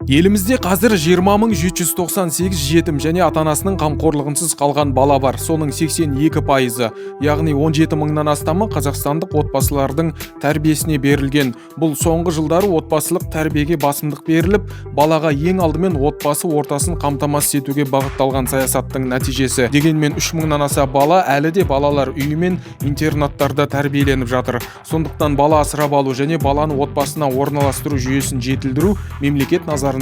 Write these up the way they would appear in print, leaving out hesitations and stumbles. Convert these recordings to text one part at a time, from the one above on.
Елімізде қазір 20.798 жетім және ата-анасының қамқорлығынсыз қалған бала бар. Соның 82%, яғни 17 мыңнан астамы қазақстандық отбасылардың тәрбиесіне берілген. Бұл соңғы жылдары отбасылық тәрбиеге басымдық беріліп, балаға ең алдымен отбасы ортасын қамтамасыз етуге бағытталған саясаттың нәтижесі. Дегенмен 3 мыңнан аса бала әлі де балалар үйі мен интернаттарда тәрбиеленіп жатыр. Сондықтан бала асырап алу және баланы отбасына орналастыру жүйесін жетілдіру мемлекет назарындағы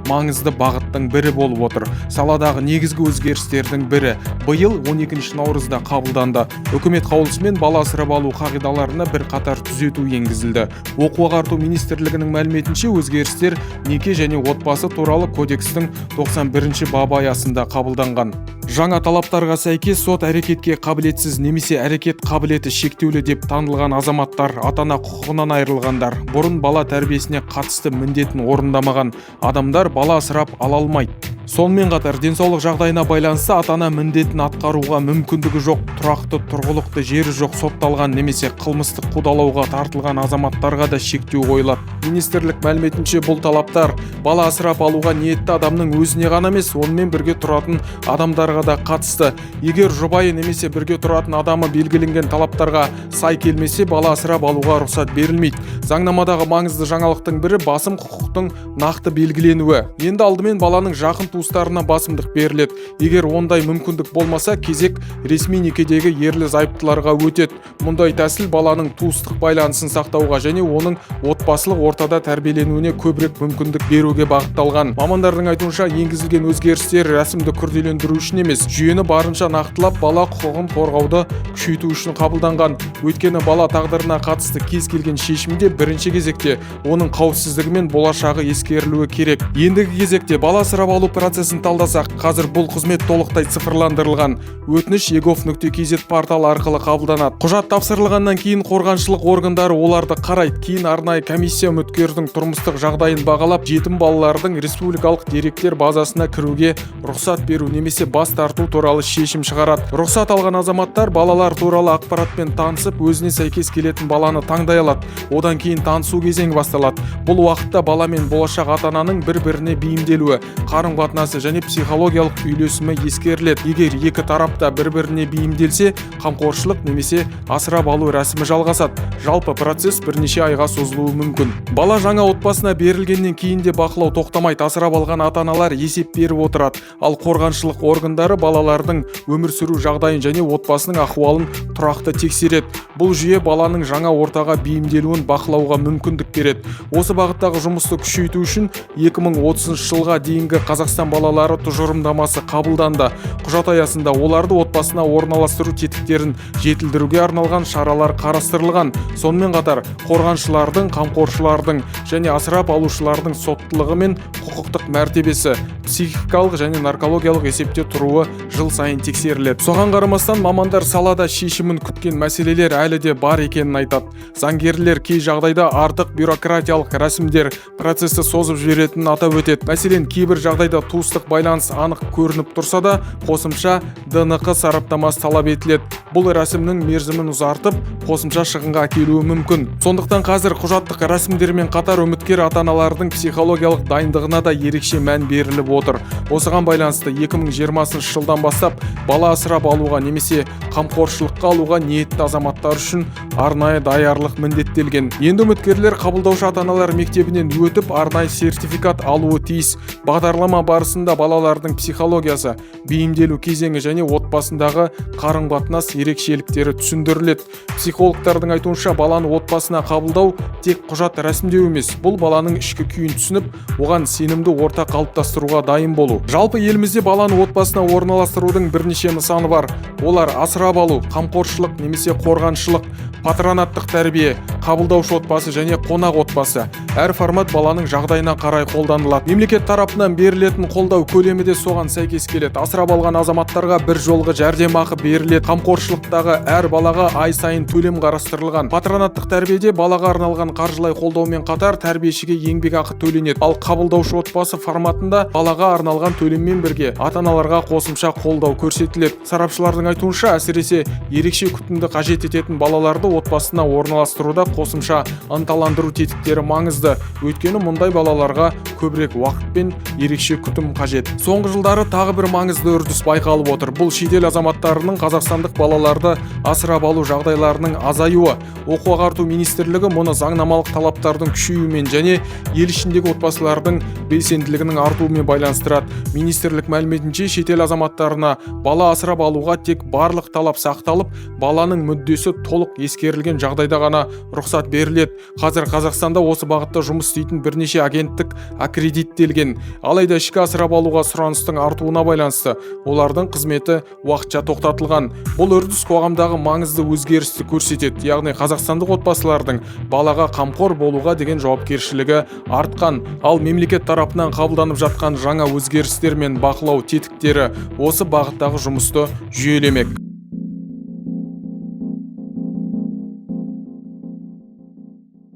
маңызды бағыттың бірі болып отыр. Саладағы негізгі өзгерістердің бірі биыл 12 наурызда қабылданды. Үкімет қаулысымен бала асырап алу қағидаларына бірқатар түзету енгізілді. Оқу-ағарту министрлігінің мәліметінше өзгерістер неке және отбасы туралы кодекстің 91 бабы аясында қабылданған. Жаңа талаптарға сәйкес сот әрекетке қабілетсіз немесе әрекет қабілеті шектеулі деп танылған азаматтар, ата-ана құқығынан айырылғандар, бұрын бала тәрбиесіне қатысты міндетін орындамаған адамдар бала асырап ала алмайды. Сонымен қатар денсаулық жағдайына байланысты ата-ана міндетін атқаруға мүмкіндігі жоқ, тұрақты тұрғылықты жері жоқ сотталған немесе қылмыстық қудалауға тартылған азаматтарға да шектеу қойылады. Министрлік мәліметінше бұл талаптар бала асырап алуға ниетті адамның өзіне ғана емес, онымен бірге тұратын адамдарға да қатысты. Егер жұбайы немесе бірге тұратын адамы белгіленген талаптарға сай келмесе, бала асырап алуға рұқсат берілмейді. Заңнамадағы маңызды жаңалықтың бірі басым құқықтың нақты белгіленуі. Енді алдымен баланың жақын туыстарына басымдық беріледі. Егер ондай мүмкіндік болмаса, кезек ресми некедегі ерлі зайыптыларға өтеді. Мұндай тәсіл баланың туыстық байланысын сақтауға және оның отбасылық ортада тәрбиеленуіне көбірек мүмкіндік беруге бағытталған. Мамандардың айтуынша, енгізілген өзгерістер рәсімді күрделендіру үшін емес, жүйені барынша нақтылап, бала құқығын қорғауды күшейту үшін қабылданған. Өйткені бала тағдырына қатысты кез келген шешімде бірінші кезекте оның қауіпсіздігі мен болашағы ескерілуі керек. Ендігі кезекте бала асырап алу процесін талдасақ, қазір бұл қызмет толықтай цифрландырылған. Өтініш egov.kz порталы арқылы қабылданады. Құжат тапсырылғаннан кейін қорғаншылық органдары оларды қарайды. Кейін арнайы комиссия үміткердің тұрмыстық жағдайын бағалап, жетім балалардың республикалық деректер базасына кіруге рұқсат беру немесе бас тарту туралы шешім шығарады. Рұқсат алған азаматтар балалар туралы ақпаратпен танысып, өзіне сәйкес келетін баланы таңдай алады. Одан кейін танысу кезеңі басталады. Бұл уақытта бала мен болашақ ата-ананың бір-біріне бейімделуі, қарым-қатынасы және психологиялық үйлесімі ескеріледі. Егер екі тарапта бір-біріне бейімделсе, қамқоршылық немесе асырап алу рәсімі жалғасады. Жалпы процесс бірнеше айға созылуы мүмкін. Бала жаңа отбасына берілгеннен кейін де бақылау тоқтамайды. Асырап алған ата-аналар есеп беріп отырады. Ал қорғаншылық органдары балалардың өмір сүру жағдайын және отбасының ахуалын тұрақты тексереді. Бұл жүйе баланың жаңа ортаға бейімделуін бақылауға мүмкіндік береді. Осы бағыттағы жұмысты күшейту үшін 2030 жылға дейінгі Қазақстан балалары тұжырымдамасы қабылданды. Құжат аясында оларды отбасына орналастыру тетіктерін жетілдіруге арналған шаралар қарастырылған. Сонымен қатар қорғаншылардың, қамқоршылардың және асырап алушылардың соттылығы мен құқықтық мәртебесі, психикалық және наркологиялық есепте тұруы жыл сайын тексеріледі. Соған қарамастан мамандар салада шешімін күткен мәселелер әлі де бар екенін айтады. Заңгерлер кей жағдайда артық бюрократиялық рәсімдер процесті созып жіберетінін атап өтеді. Мәселен, кейбір жағдайда туыстық байланыс анық көрініп тұрса да, қосымша ДНК сараптамасы талап етіледі. Бұл рәсімнің мерзімін ұзартып, қосымша шығынға әкелуі мүмкін. Сондықтан қазір құжаттық рәсімдермен қатар үміткер ата-аналардың психологиялық дайындығына да ерекше мән беріліп отыр. Осыған байланысты 2020 жылдан бастап бала асырап алуға немесе қамқоршылыққа алуға ниетті азаматтар үшін арнайы даярлық міндеттелген. Енді үміткерлер қабылдаушы ата-аналар мектебінен өтіп, арнайы сертификат алуы тиіс. Бағдарлама барысында балалардың психологиясы, бейімделу кезеңі және отбасындағы қарым-қатынас ерекшеліктері түсіндіріледі. Психологтардың айтуынша, баланы отбасына қабылдау тек құжат рәсімдеу емес, бұл баланың ішкі күйін түсініп, оған сенімді орта қалыптастыруға дайын болу. Жалпы елімізде баланы отбасына орналастырудың бірнеше нысаны бар. Олар асырап алу, қамқоршылық немесе қорғаншылық, патронаттық тәрбие, қабылдаушы отбасы және қонақ отбасы. Әр формат баланың жағдайына қарай қолданылады. Мемлекет тарапынан берілетін берілетін қолдау көлемі де соған сәйкес келеді. Асырап алған азаматтарға бір жолғы жәрдемақы беріледі. Қамқоршылықтағы әр балаға ай сайын төлем қарастырылған. Патронаттық тәрбиеде балаға арналған қаржылай қолдаумен қатар тәрбиешіге еңбекақы төленеді. Ал қабылдаушы отбасы форматында балаға арналған төлеммен бірге ата-аналарға қосымша қолдау көрсетіледі. Сарапшылардың айтуынша, әсіресе ерекше күтімді қажет ететін балаларды отбасына орналастыруда қосымша ынталандыру тетіктері маңызды. Өйткені мұндай балаларға көбірек уақыт пен ерекше күтім қажет. Соңғы жылдары тағы бір маңызды үрдіс байқалып отыр. Бұл шетел азаматтарының қазақстандық балаларды асырап алу жағдайларының азаюы. Оқу-ағарту министрлігі мұны заңнамалық талаптардың күшеюімен және ел ішіндегі отбасылардың белсенділігінің артуымен байланыстырады. Министрлік мәліметінше, шетел азаматтарына бала асырап алуға тек барлық талап сақталып, баланың мүддесі толық ескерілген жағдайда ғана рұқсат беріледі. Қазір Қазақстанда осы бағытта жұмыс істейтін бірнеше агенттік аккредиттелген. Алайда ішкі асырап алуға сұраныстың артуына байланысты олардың қызметі уақытша тоқтатылған. Бұл үрдіс қоғамдағы маңызды өзгерісті көрсетеді. Яғни қазақстандық отбасылардың балаға қамқор болуға деген жауапкершілігі артқан. Ал мемлекет тарапынан қабылданып жатқан жаңа өзгерістер мен бақылау тетіктері осы бағыттағы жұмысты жүйелемек.